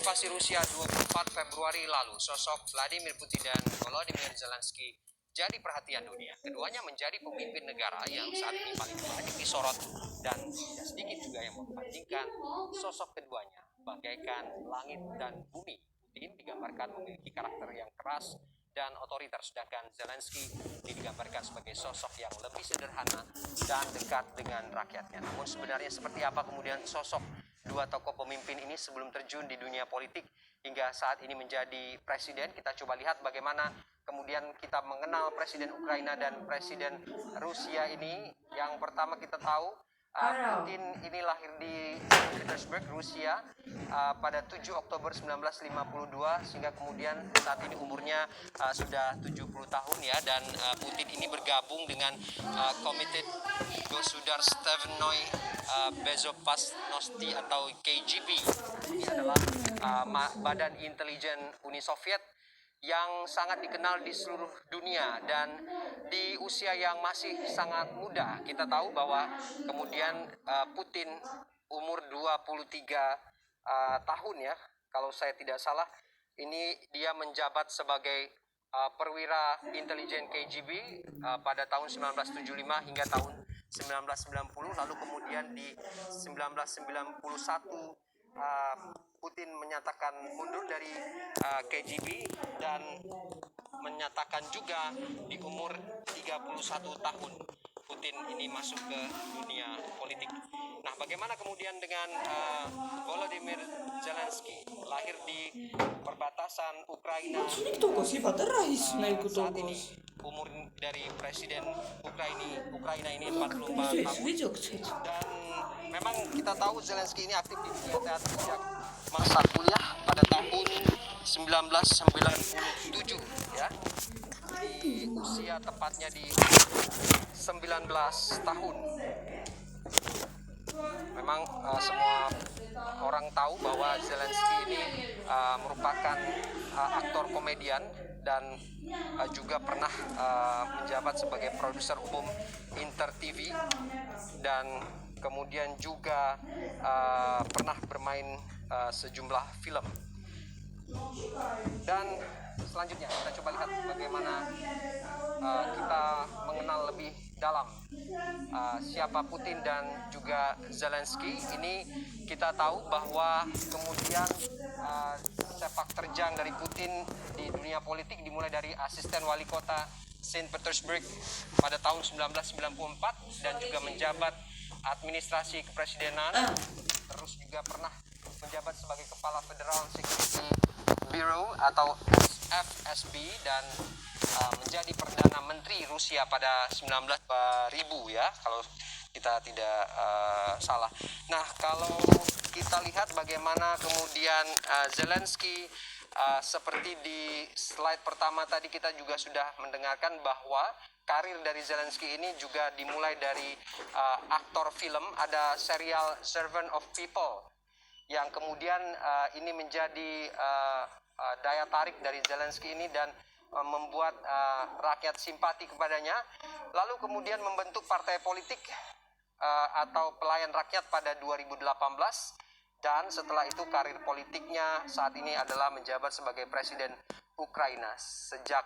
invasi Rusia 24 Februari lalu, sosok Vladimir Putin dan Volodymyr Zelensky jadi perhatian dunia. Keduanya menjadi pemimpin negara yang saat ini paling banyak disorot dan tidak sedikit juga yang membandingkan sosok keduanya bagaikan langit dan bumi. Putin digambarkan memiliki karakter yang keras dan otoriter, sedangkan Zelensky digambarkan sebagai sosok yang lebih sederhana dan dekat dengan rakyatnya. Namun sebenarnya seperti apa kemudian sosok dua tokoh pemimpin ini sebelum terjun di dunia politik hingga saat ini menjadi presiden? Kita coba lihat bagaimana kemudian kita mengenal Presiden Ukraina dan Presiden Rusia ini. Yang pertama kita tahu Putin ini lahir di Saint Petersburg, Rusia pada 7 Oktober 1952 sehingga kemudian saat ini umurnya sudah 70 tahun ya, dan Putin ini bergabung dengan Komitet Gosudarstvennoy Bezopasnosti atau KGB. Ini adalah badan intelijen Uni Soviet yang sangat dikenal di seluruh dunia, dan di usia yang masih sangat muda kita tahu bahwa kemudian Putin umur 23 tahun ya, kalau saya tidak salah, ini dia menjabat sebagai perwira intelijen KGB pada tahun 1975 hingga tahun 1990, lalu kemudian di 1991 Putin menyatakan mundur dari KGB dan menyatakan juga di umur 31 tahun Putin ini masuk ke dunia politik. Nah, bagaimana kemudian dengan Volodymyr Zelensky, lahir di perbatasan Ukraina. Saat ini umur dari Presiden Ukraina ini 44 tahun. Dan memang kita tahu Zelensky ini aktif di dunia teater sejak masa kuliah pada tahun 1997 ya. Di usia tepatnya di 19 tahun. Memang semua orang tahu bahwa Zelensky ini merupakan aktor komedian dan juga pernah menjabat sebagai produser umum Inter TV, dan kemudian juga pernah bermain sejumlah film. Dan selanjutnya kita coba lihat bagaimana kita mengenal lebih dalam siapa Putin dan juga Zelensky. Ini kita tahu bahwa kemudian sepak terjang dari Putin di dunia politik dimulai dari asisten wali kota Saint Petersburg pada tahun 1994 dan juga menjabat administrasi kepresidenan, terus juga pernah menjabat sebagai kepala Federal Security Bureau atau FSB dan menjadi Perdana Menteri Rusia pada 19.000 ya, kalau kita tidak salah. Nah, kalau kita lihat bagaimana kemudian Zelensky, seperti di slide pertama tadi kita juga sudah mendengarkan bahwa karir dari Zelensky ini juga dimulai dari aktor film. Ada serial Servant of People yang kemudian ini menjadi daya tarik dari Zelensky ini dan membuat rakyat simpati kepadanya. Lalu kemudian membentuk partai politik atau Pelayan Rakyat pada 2018, dan setelah itu karir politiknya saat ini adalah menjabat sebagai Presiden Ukraina sejak